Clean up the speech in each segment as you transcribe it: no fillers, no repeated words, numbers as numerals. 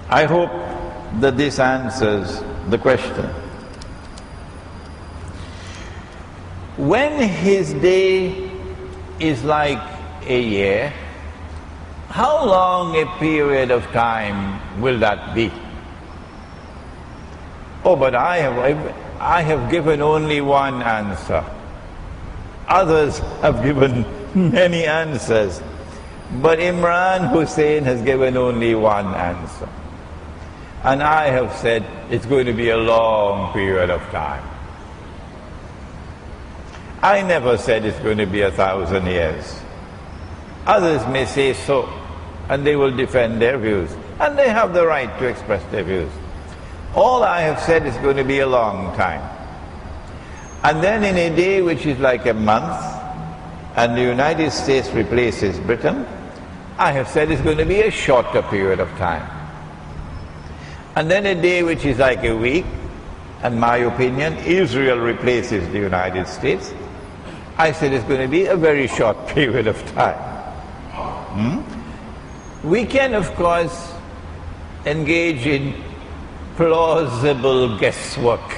I hope that this answers the question. When his day is like a year, how long a period of time will that be? Oh, but I have given only one answer. Others have given many answers. But Imran Hosein has given only one answer. And I have said it's going to be a long period of time. I never said it's going to be 1,000 years. Others may say so, and they will defend their views. And they have the right to express their views. All I have said is going to be a long time. And then in a day which is like a month, and the United States replaces Britain, I have said it's going to be a shorter period of time. And then a day which is like a week, and my opinion, Israel replaces the United States, I said it's going to be a very short period of time. We can, of course, engage in plausible guesswork.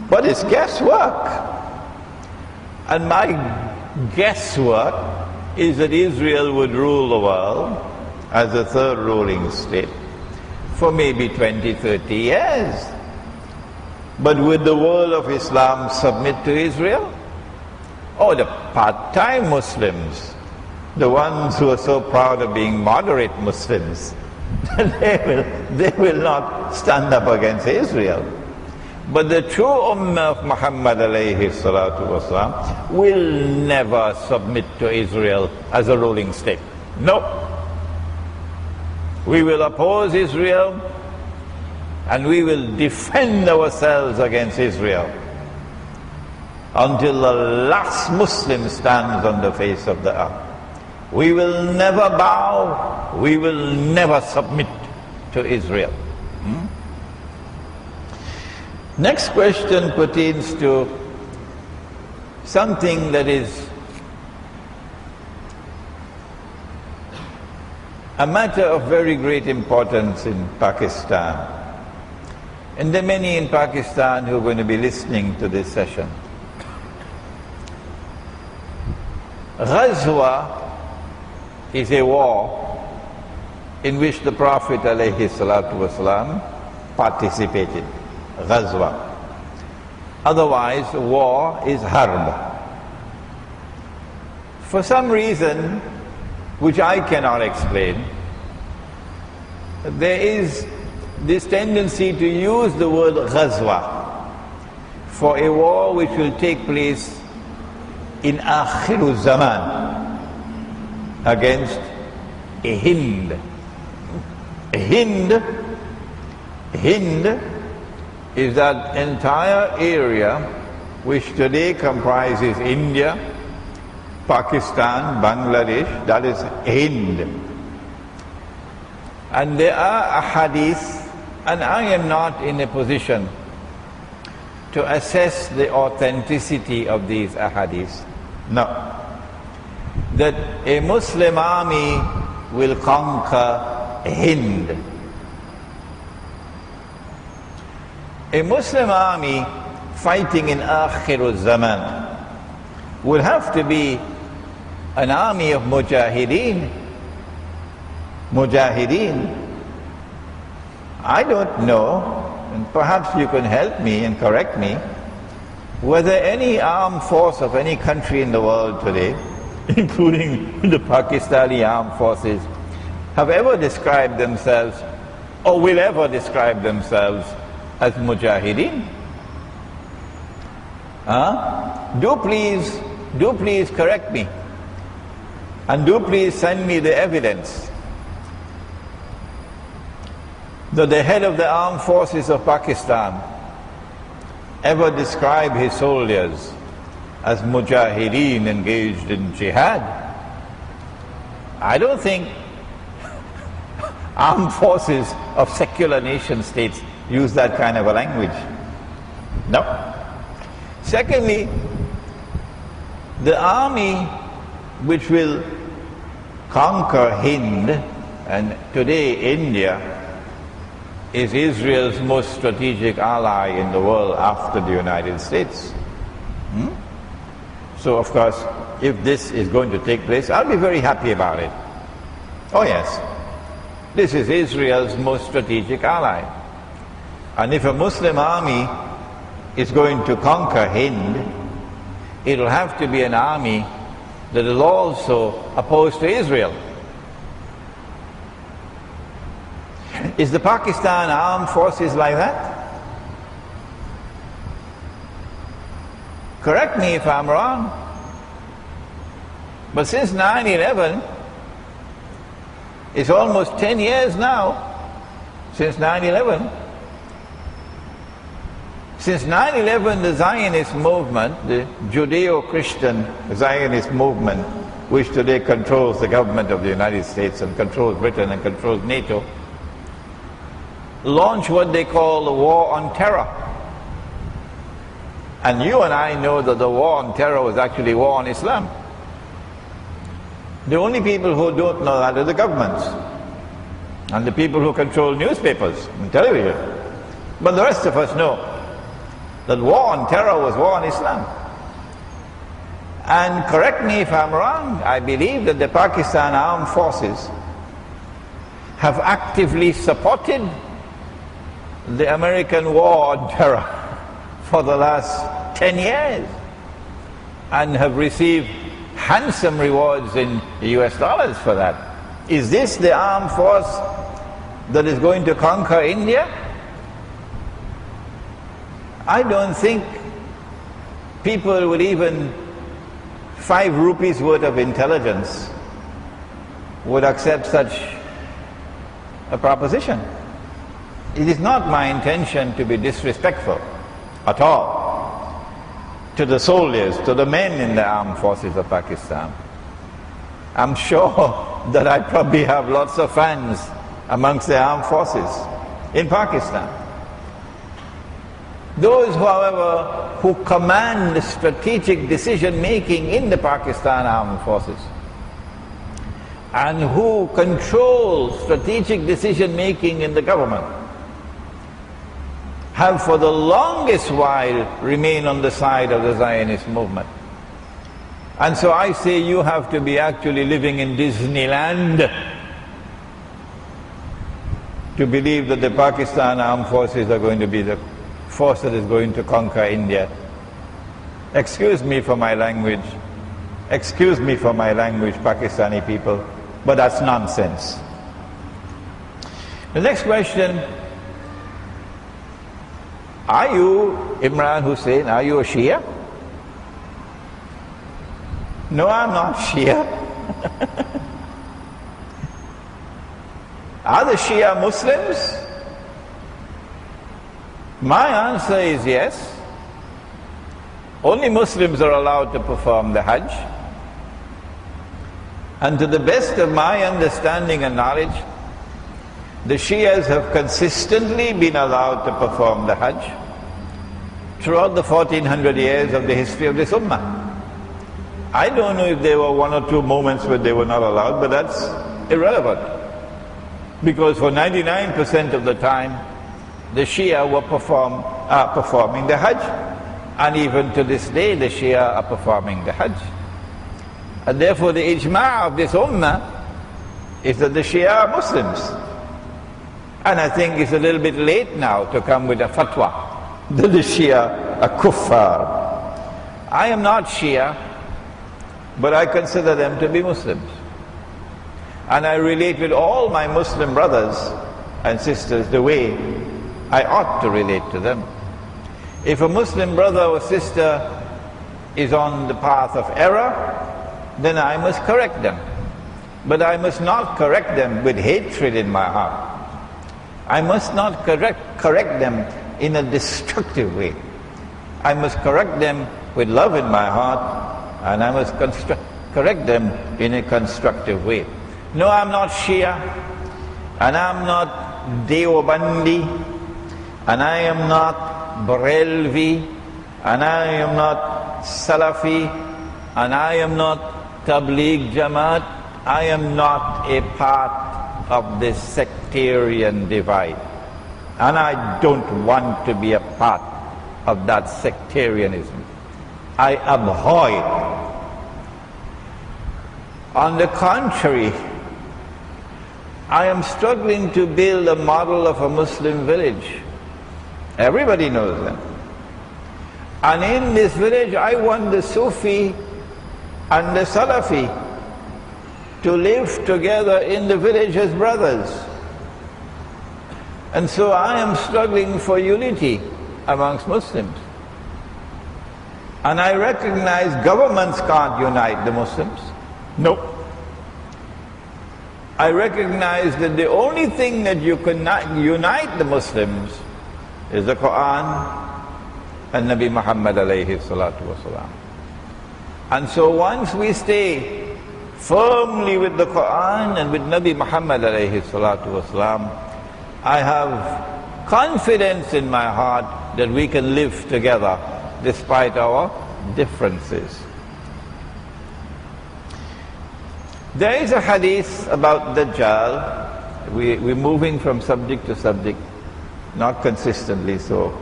But it's guesswork. And my guesswork is that Israel would rule the world as the third ruling state for maybe 20, 30 years. But would the world of Islam submit to Israel? Oh, the part-time Muslims, the ones who are so proud of being moderate Muslims, they will not stand up against Israel. But the true Ummah of Muhammad alayhi salatu wasalam will never submit to Israel as a ruling state. No. We will oppose Israel and we will defend ourselves against Israel until the last Muslim stands on the face of the earth. We will never bow, we will never submit to Israel. Next question pertains to something that is a matter of very great importance in Pakistan. And there are many in Pakistan who are going to be listening to this session. Ghazwa is a war in which the Prophet ﷺ participated. Ghazwa. Otherwise, war is harb. For some reason, which I cannot explain, there is this tendency to use the word Ghazwa for a war which will take place in Akhiru Zaman against a Hind. A Hind is that entire area which today comprises India, Pakistan, Bangladesh, that is Hind. And there are ahadith, and I am not in a position to assess the authenticity of these ahadith. No. That a Muslim army will conquer Hind. A Muslim army fighting in Akhirul Zaman would have to be an army of mujahideen. Mujahideen. I don't know, and perhaps you can help me and correct me, whether any armed force of any country in the world today, including the Pakistani armed forces, have ever described themselves or will ever describe themselves as mujahideen. Do please correct me, and do please send me the evidence that the head of the armed forces of Pakistan ever described his soldiers as mujahideen engaged in jihad. I don't think armed forces of secular nation states use that kind of a language. No. Secondly, the army which will conquer Hind And today India is Israel's most strategic ally in the world after the United States. So of course, if this is going to take place, I'll be very happy about it. Oh yes, this is Israel's most strategic ally. And if a Muslim army is going to conquer Hind, it'll have to be an army that is also opposed to Israel. Is the Pakistan armed forces like that? Correct me if I'm wrong. But since 9/11, it's almost 10 years now since 9/11. Since 9/11, the Zionist movement, the Judeo-Christian Zionist movement, which today controls the government of the United States and controls Britain and controls NATO, launched what they call the War on Terror. And you and I know that the War on Terror was actually war on Islam. The only people who don't know that are the governments and the people who control newspapers and television. But the rest of us know that war on terror was war on Islam. And correct me if I'm wrong, I believe that the Pakistan armed forces have actively supported the American war on terror for the last 10 years and have received handsome rewards in US dollars for that. Is this the armed force that is going to conquer India? I don't think people with even 5 rupees worth of intelligence would accept such a proposition. It is not my intention to be disrespectful at all to the soldiers, to the men in the armed forces of Pakistan. I'm sure that I probably have lots of fans amongst the armed forces in Pakistan. Those, however, who command the strategic decision-making in the Pakistan armed forces and who control strategic decision-making in the government have for the longest while remained on the side of the Zionist movement. And so I say you have to be actually living in Disneyland to believe that the Pakistan armed forces are going to be the force that is going to conquer India. Excuse me for my language, Pakistani people, but that's nonsense. The next question, are you, Imran Hosein, are you a Shia? No, I'm not Shia. Are the Shia Muslims? My answer is yes. Only Muslims are allowed to perform the Hajj. And to the best of my understanding and knowledge, the Shias have consistently been allowed to perform the Hajj throughout the 1400 years of the history of this Ummah. I don't know if there were 1 or 2 moments where they were not allowed, but that's irrelevant. Because for 99% of the time, the Shia were performing the Hajj. And even to this day, the Shia are performing the Hajj. And therefore the ijma' of this Ummah is that the Shia are Muslims. And I think it's a little bit late now to come with a fatwa that the Shia are kuffar. I am not Shia, but I consider them to be Muslims. And I relate with all my Muslim brothers and sisters the way I ought to relate to them. If a Muslim brother or sister is on the path of error, then I must correct them. But I must not correct them with hatred in my heart. I must not correct them in a destructive way. I must correct them with love in my heart, and I must correct them in a constructive way. No, I'm not Shia, and I'm not Deobandi, and I am not Barelvi, and I am not Salafi, and I am not Tabligh Jamaat. I am not a part of this sectarian divide. And I don't want to be a part of that sectarianism. I abhor it. On the contrary, I am struggling to build a model of a Muslim village. Everybody knows that. And in this village, I want the Sufi and the Salafi to live together in the village as brothers. And so I am struggling for unity amongst Muslims. And I recognize governments can't unite the Muslims. No. I recognize that the only thing that you can unite the Muslims is the Quran and Nabi Muhammad alayhi salatu wasalam. And so once we stay firmly with the Quran and with Nabi Muhammad alayhi salatu wasalam, I have confidence in my heart that we can live together despite our differences. There is a hadith about Dajjal. We're moving from subject to subject, not consistently, so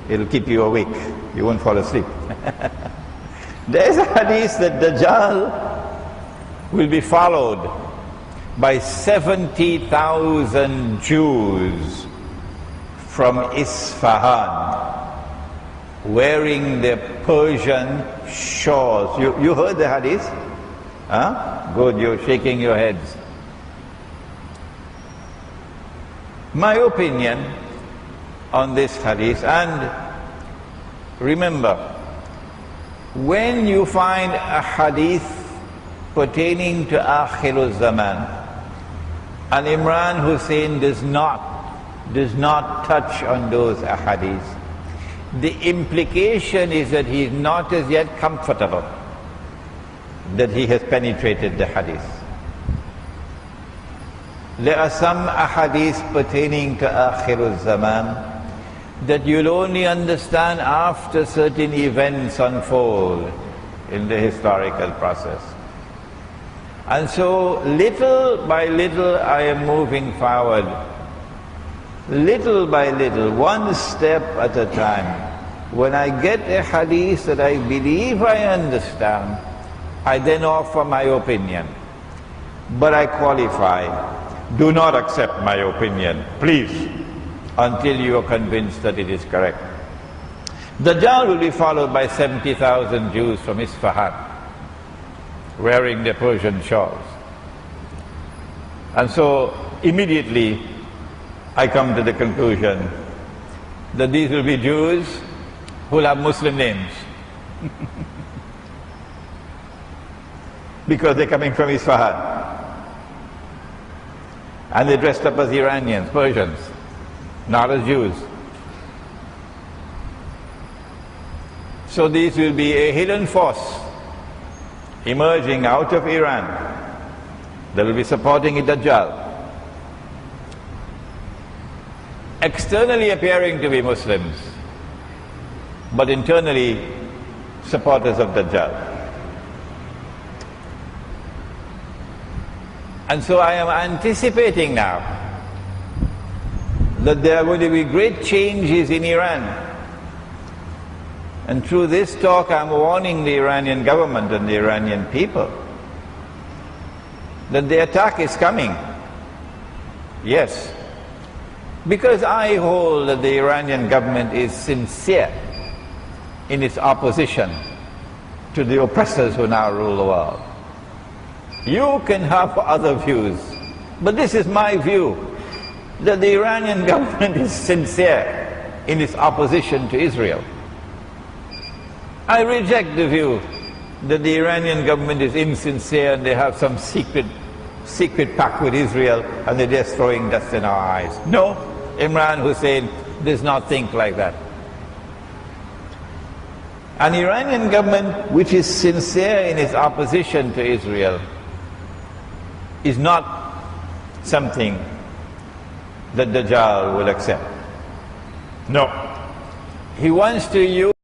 it'll keep you awake. You won't fall asleep. There is a hadith that Dajjal will be followed by 70,000 Jews from Isfahan wearing their Persian shawls. You heard the hadith? Huh? Good, you're shaking your heads. My opinion on this hadith, and remember, when you find a hadith pertaining to Akhirul Zaman, and Imran Hosein does not touch on those ahadith, the implication is that he is not as yet comfortable that he has penetrated the hadith. There are some ahadith pertaining to Akhirul Zaman that you'll only understand after certain events unfold in the historical process. And so little by little I am moving forward, little by little, one step at a time. When I get a hadith that I believe I understand, I then offer my opinion. But I qualify. Do not accept my opinion, please, until you are convinced that it is correct. Dajjal will be followed by 70,000 Jews from Isfahan, wearing their Persian shawls. And so immediately I come to the conclusion that these will be Jews who will have Muslim names. Because they're coming from Isfahan. And they're dressed up as Iranians, Persians, not as Jews. So these will be a hidden force emerging out of Iran that will be supporting a Dajjal. Externally appearing to be Muslims, but internally supporters of Dajjal. And so I am anticipating now that there are going to be great changes in Iran. And through this talk I'm warning the Iranian government and the Iranian people that the attack is coming. Yes. Because I hold that the Iranian government is sincere in its opposition to the oppressors who now rule the world. You can have other views, but this is my view, that the Iranian government is sincere in its opposition to Israel. I reject the view that the Iranian government is insincere and they have some secret pact with Israel and they're just throwing dust in our eyes. No, Imran Hosein does not think like that. An Iranian government which is sincere in its opposition to Israel is not something that Dajjal will accept. No. He wants to use